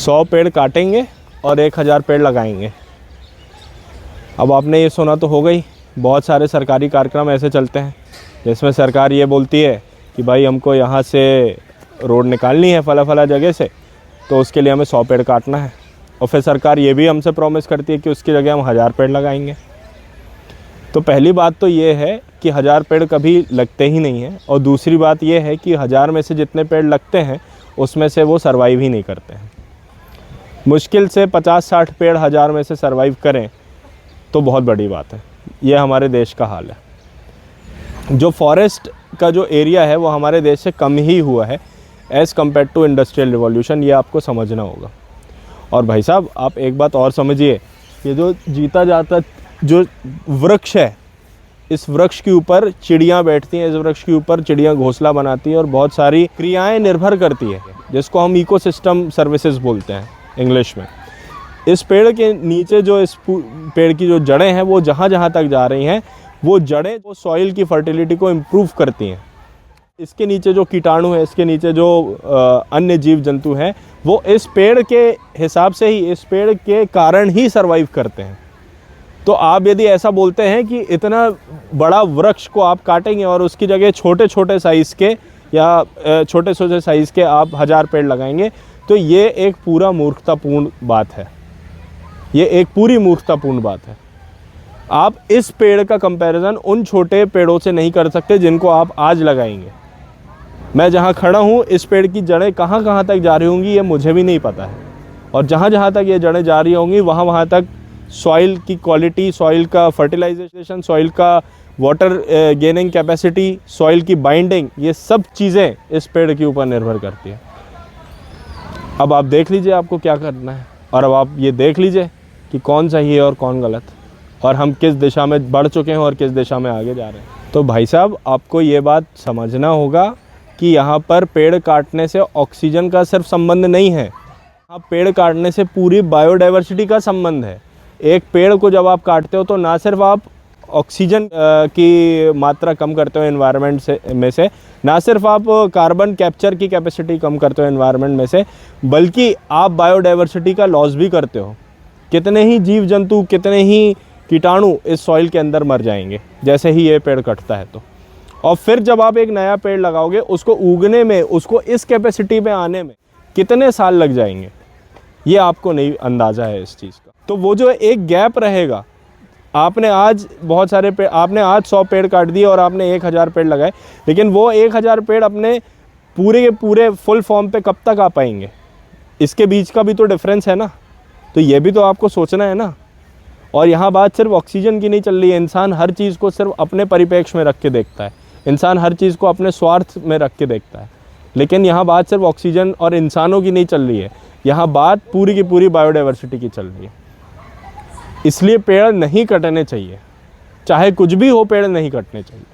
100 पेड़ काटेंगे और 1000 पेड़ लगाएंगे। अब आपने ये सुना तो होगा ही, बहुत सारे सरकारी कार्यक्रम ऐसे चलते हैं जिसमें सरकार ये बोलती है कि भाई हमको यहाँ से रोड निकालनी है फला जगह से, तो उसके लिए हमें 100 पेड़ काटना है। और फिर सरकार ये भी हमसे प्रॉमिस करती है कि उसकी जगह हम 1000 पेड़ लगाएंगे। तो पहली बात तो ये है कि 1000 पेड़ कभी लगते ही नहीं हैं, और दूसरी बात ये है कि 1000 में से जितने पेड़ लगते हैं उसमें से वो सर्वाइव ही नहीं करते हैं। मुश्किल से 50-60 पेड़ 1000 में से सर्वाइव करें तो बहुत बड़ी बात है। ये हमारे देश का हाल है। जो फॉरेस्ट का जो एरिया है वो हमारे देश से कम ही हुआ है as compare to industrial revolution, ये आपको समझना होगा। और भाई साहब आप एक बात और समझिए, ये जो जीता जाता जो वृक्ष है, इस वृक्ष के ऊपर चिड़ियाँ बैठती हैं, इस वृक्ष के ऊपर चिड़ियाँ घोंसला बनाती हैं और बहुत सारी क्रियाएं निर्भर करती है, जिसको हम इकोसिस्टम सर्विसेज बोलते हैं इंग्लिश में। इस पेड़ के नीचे जो इस पेड़ की जो जड़ें हैं वो जहाँ तक जा रही हैं, वो जड़ें वो सॉइल की फर्टिलिटी को इम्प्रूव करती हैं। इसके नीचे जो कीटाणु है, इसके नीचे जो अन्य जीव जंतु हैं, वो इस पेड़ के हिसाब से ही, इस पेड़ के कारण ही सर्वाइव करते हैं। तो आप यदि ऐसा बोलते हैं कि इतना बड़ा वृक्ष को आप काटेंगे और उसकी जगह छोटे छोटे साइज़ के या छोटे साइज़ के आप 1000 पेड़ लगाएंगे, तो ये एक पूरा मूर्खतापूर्ण बात है। ये एक पूरी मूर्खतापूर्ण बात है। आप इस पेड़ का कंपैरिजन उन छोटे पेड़ों से नहीं कर सकते जिनको आप आज लगाएंगे। मैं जहाँ खड़ा हूँ, इस पेड़ की जड़ें कहाँ तक जा रही होंगी ये मुझे भी नहीं पता है, और जहाँ तक ये जड़ें जा रही होंगी वहाँ तक सॉइल की क्वालिटी, सॉइल का फर्टिलाइजेशन, सॉइल का वाटर गेनिंग कैपेसिटी, सॉइल की बाइंडिंग, ये सब चीज़ें इस पेड़ के ऊपर निर्भर करती है। अब आप देख लीजिए आपको क्या करना है, और अब आप ये देख लीजिए कि कौन सही है और कौन गलत, और हम किस दिशा में बढ़ चुके हैं और किस दिशा में आगे जा रहे हैं। तो भाई साहब आपको ये बात समझना होगा कि यहाँ पर पेड़ काटने से ऑक्सीजन का सिर्फ संबंध नहीं है, यहाँ पेड़ काटने से पूरी बायोडाइवर्सिटी का संबंध है। एक पेड़ को जब आप काटते हो तो ना सिर्फ आप ऑक्सीजन की मात्रा कम करते हो एनवायरनमेंट से, ना सिर्फ आप कार्बन कैप्चर की कैपेसिटी कम करते हो एनवायरनमेंट में से, बल्कि आप बायोडाइवर्सिटी का लॉस भी करते हो। कितने ही जीव जंतु, कितने ही कीटाणु इस सॉइल के अंदर मर जाएंगे जैसे ही ये पेड़ कटता है तो। और फिर जब आप एक नया पेड़ लगाओगे, उसको उगने में, उसको इस कैपेसिटी में आने में कितने साल लग जाएंगे, ये आपको नहीं अंदाज़ा है इस चीज़ का। तो वो जो एक गैप रहेगा, आपने आज बहुत सारे पेड़, आपने आज 100 पेड़ काट दिए और आपने 1000 पेड़ लगाए, लेकिन वो 1000 पेड़ अपने पूरे के पूरे फुल फॉर्म पे कब तक आ पाएंगे? इसके बीच का भी तो डिफरेंस है ना, तो ये भी तो आपको सोचना है ना। और यहाँ बात सिर्फ ऑक्सीजन की नहीं चल रही है। इंसान हर चीज़ को सिर्फ अपने परिप्रेक्ष्य में रख के देखता है, इंसान हर चीज़ को अपने स्वार्थ में रख के देखता है, लेकिन यहाँ बात सिर्फ ऑक्सीजन और इंसानों की नहीं चल रही है, यहाँ बात पूरी की पूरी बायोडाइवर्सिटी की चल रही है। इसलिए पेड़ नहीं कटने चाहिए, चाहे कुछ भी हो, पेड़ नहीं कटने चाहिए।